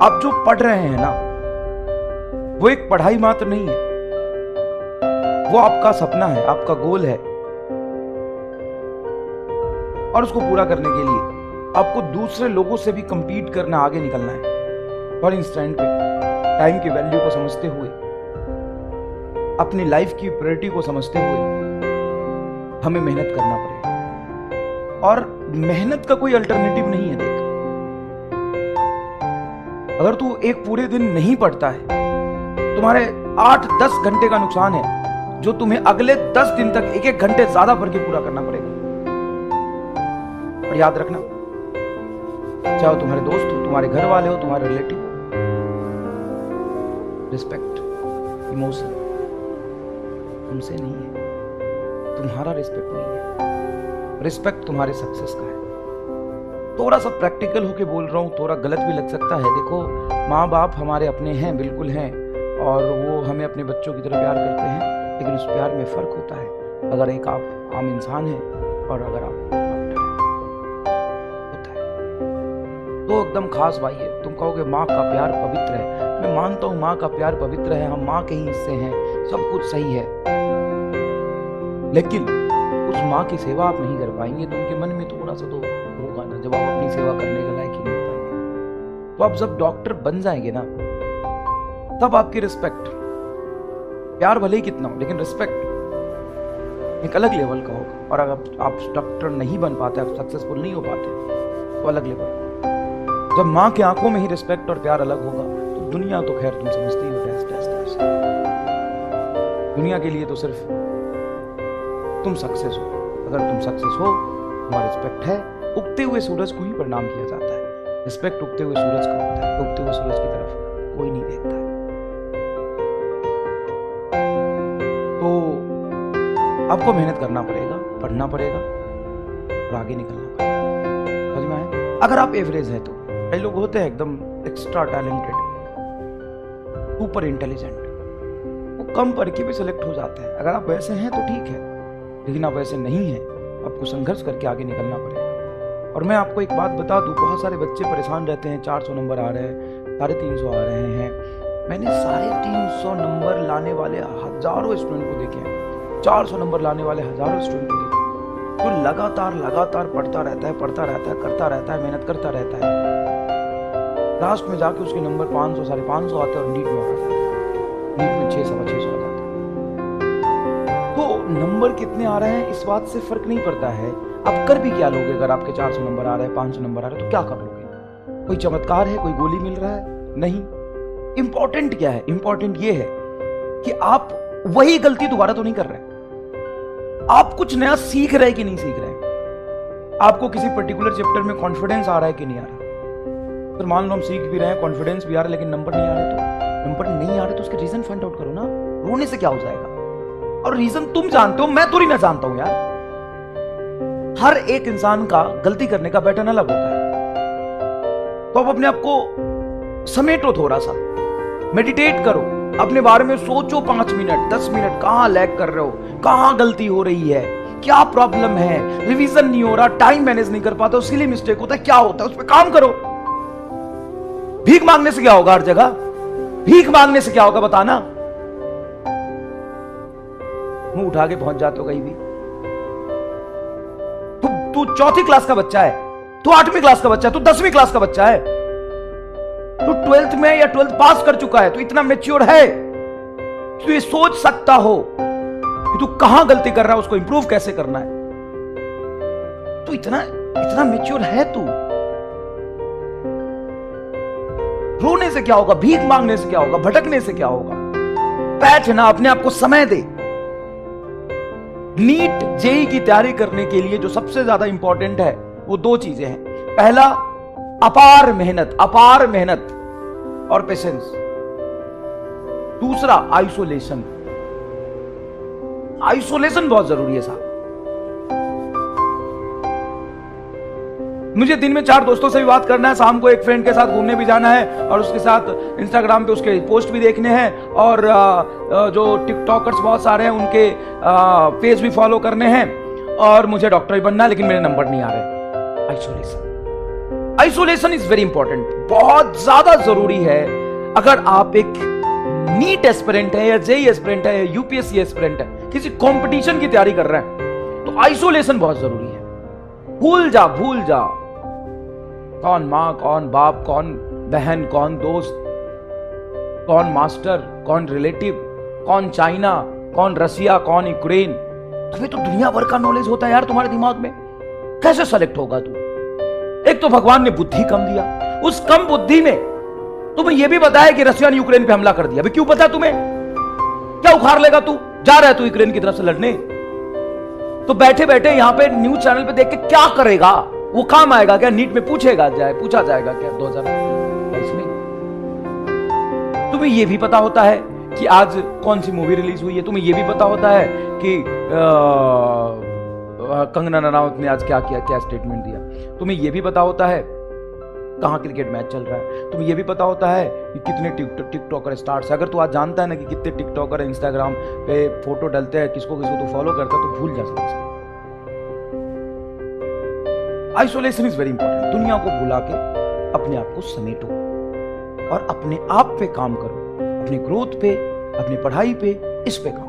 आप जो पढ़ रहे हैं ना, वो एक पढ़ाई मात्र नहीं है, वो आपका सपना है, आपका गोल है। और उसको पूरा करने के लिए आपको दूसरे लोगों से भी कंपीट करना, आगे निकलना है। और इंस्टेंट पे टाइम की वैल्यू को समझते हुए, अपनी लाइफ की प्रायोरिटी को समझते हुए हमें मेहनत करना पड़ेगा। और मेहनत का कोई अल्टरनेटिव नहीं है। देख, अगर तू एक पूरे दिन नहीं पढ़ता है, तुम्हारे 8-10 घंटे का नुकसान है, जो तुम्हें अगले 10 दिन तक 1-1 घंटे ज्यादा पढ़ के पूरा करना पड़ेगा। और याद रखना, चाहे तुम्हारे दोस्त हो, तुम्हारे घर वाले हो, तुम्हारे रिलेटिव, रिस्पेक्ट इमोशन तुमसे नहीं है, तुम्हारा रिस्पेक्ट नहीं है, रिस्पेक्ट तुम्हारे सक्सेस का है। थोड़ा सा प्रैक्टिकल होके बोल रहा हूं, थोड़ा गलत भी लग सकता है। देखो, माँ बाप हमारे अपने हैं, बिल्कुल हैं, और वो हमें अपने बच्चों की तरह प्यार करते हैं, लेकिन उस प्यार में फर्क होता है। अगर एक आप आम इंसान हैं और अगर आप होता है, तो एकदम खास भाई है। तुम कहोगे माँ का प्यार पवित्र है, मैं मानता हूँ माँ का प्यार पवित्र है, हम माँ के ही हिस्से हैं, सब कुछ सही है, लेकिन उस माँ की सेवा आप नहीं कर पाएंगे तो उनके मन में थोड़ा सा तो होगा ना, जब आप अपनी सेवा करने के लायक ही नहीं हो पाएंगे। तो आप जब डॉक्टर बन जाएंगे ना, तब आपकी रिस्पेक्ट, प्यार भले ही कितना हो, लेकिन रिस्पेक्ट एक अलग लेवल का होगा। और अगर आप डॉक्टर नहीं बन पाते, आप सक्सेसफुल नहीं हो पाते, तो अलग लेवल। जब माँ की आंखों में ही रिस्पेक्ट और प्यार अलग होगा, तो दुनिया तो खैर तुम समझते ही हो, टेस्ट दुनिया के लिए तो सिर्फ तुम सक्सेस हो। अगर तुम सक्सेस हो, तुम्हारा रिस्पेक्ट है, उगते हुए सूरज को ही प्रणाम किया जाता है। रिस्पेक्ट उगते हुए सूरज का होता है, उगते हुए सूरज की तरफ कोई नहीं देखता है। तो आपको मेहनत करना पड़ेगा, पढ़ना पड़ेगा और आगे निकलना पड़ेगा। समझ में आया? अगर आप एवरेज है तो, कई लोग होते हैं एकदम एक्स्ट्रा टैलेंटेड, सुपर इंटेलिजेंट, वो कम पढ़ के भी सिलेक्ट हो जाते हैं। अगर आप वैसे हैं तो ठीक है, लेकिन आप वैसे नहीं हैं, आपको संघर्ष करके आगे निकलना पड़ेगा। और मैं आपको एक बात बता दूं, बहुत सारे बच्चे परेशान रहते हैं, 400 नंबर आ रहे हैं, 350 आ रहे हैं। मैंने 350 नंबर लाने वाले हजारों स्टूडेंट को देखे हैं, 400 नंबर लाने वाले हजारों स्टूडेंट को देखे, तो लगातार पढ़ता रहता है, करता रहता है, मेहनत करता रहता है। लास्ट में जाके उसके नंबर 500, 550 आते हैं और नीट में आ जाते हैं, नीट में 600, 650 आ जाते हैं। तो नंबर कितने आ रहे हैं इस बात से फर्क नहीं पड़ता है, आप कर भी क्या लोगे। अगर आपके 400 नंबर आ रहे हैं, 500 नंबर आ रहे हैं, तो क्या कर लोगे? कोई चमत्कार है, कोई गोली मिल रहा है? नहीं। इंपॉर्टेंट क्या है? इंपॉर्टेंट ये है कि आप वही गलती दोबारा तो नहीं कर रहे, आप कुछ नया सीख रहे कि नहीं सीख रहे, आपको किसी पर्टिकुलर चैप्टर में कॉन्फिडेंस आ रहा है कि नहीं आ रहा। तो मान लो हम सीख भी रहे हैं, कॉन्फिडेंस भी आ रहा है, लेकिन नंबर नहीं आ रहे, तो नंबर नहीं आ रहे तो उसके रीजन फाइंड आउट करो ना। रोने से क्या हो जाएगा? और रीजन तुम जानते हो, मैं थोड़ी ना जानता हूं यार। हर एक इंसान का गलती करने का पैटर्न अलग होता है। तो अब अपने आप को समेटो, थोड़ा सा मेडिटेट करो, अपने बारे में सोचो 5 मिनट 10 मिनट, कहां लैग कर रहे हो, कहां गलती हो रही है, क्या प्रॉब्लम है, रिवीजन नहीं हो रहा, टाइम मैनेज नहीं कर पाते, उसके लिए मिस्टेक होता है, क्या होता है, उस पर काम करो। भीख मांगने से क्या होगा? हर जगह भीख मांगने से क्या होगा बताना? मुंह उठा के पहुंच जाते हो कहीं भी। तू 4th क्लास का बच्चा है, तू 8वीं क्लास का बच्चा है, तू 10वीं क्लास का बच्चा है, तू 12th में या 12th पास कर चुका है, तू इतना मैच्योर है, तू ये सोच सकता हो कि तू कहां गलती कर रहा है, उसको इंप्रूव कैसे करना है। तू इतना मैच्योर है तू। रोने से क्या होगा? भीख मांगने से क्या होगा? भटकने से क्या होगा? बैठना, अपने आप को समय दे। नीट जेई की तैयारी करने के लिए जो सबसे ज्यादा इंपॉर्टेंट है वो 2 चीजें हैं। पहला, अपार मेहनत और पेशेंस। दूसरा, आइसोलेशन बहुत जरूरी है साहब। मुझे दिन में 4 दोस्तों से भी बात करना है, शाम को एक फ्रेंड के साथ घूमने भी जाना है, और उसके साथ इंस्टाग्राम पे उसके पोस्ट भी देखने हैं, और जो टिकटॉकर्स बहुत सारे हैं उनके पेज भी फॉलो करने हैं, और मुझे डॉक्टर भी बनना है, लेकिन मेरे नंबर नहीं आ रहे। आइसोलेशन इज वेरी इंपॉर्टेंट, बहुत ज्यादा जरूरी है। अगर आप एक नीट एस्पिरेंट है या जेई एस्पिरेंट है या यूपीएससी एस्पिरेंट है, किसी कंपटीशन की तैयारी कर रहे हैं, तो आइसोलेशन बहुत जरूरी है। भूल जा कौन मां, कौन बाप, कौन बहन, कौन दोस्त, कौन मास्टर, कौन रिलेटिव, कौन चाइना, कौन रसिया, कौन यूक्रेन। तुम्हें तो दुनिया भर का नॉलेज होता है यार तुम्हारे दिमाग में, कैसे सेलेक्ट होगा तू? एक तो भगवान ने बुद्धि कम दिया, उस कम बुद्धि में तुम्हें यह भी बताया कि रसिया ने यूक्रेन पे हमला कर दिया। अभी क्यों पता तुम्हें? क्या उखाड़ लेगा तू? जा रहा है तू यूक्रेन की तरफ से लड़ने, तो बैठे बैठे यहां पे न्यूज चैनल पे देख के क्या करेगा? वो काम आएगा क्या? नीट में पूछा जाएगा क्या 2022 में? तुम्हें यह भी पता होता है कि आज कौन सी मूवी रिलीज हुई है? तुम्हें यह भी पता होता है कि कंगना रनावत ने आज क्या किया, क्या स्टेटमेंट दिया? तुम्हें यह भी पता होता है कहां क्रिकेट मैच चल रहा है? तुम्हें यह भी पता होता है कि कितने टिकटॉकर स्टार्स है? अगर तू आज जानता है ना कि कितने टिकटॉकर इंस्टाग्राम पे फोटो डालते हैं, किसको किसको तू फॉलो करता है, तो भूल जा सकता है। Isolation is very important. दुनिया को भुला के अपने आप को समेटो और अपने आप पे काम करो, अपनी ग्रोथ पे, अपनी पढ़ाई पे, इस पे काम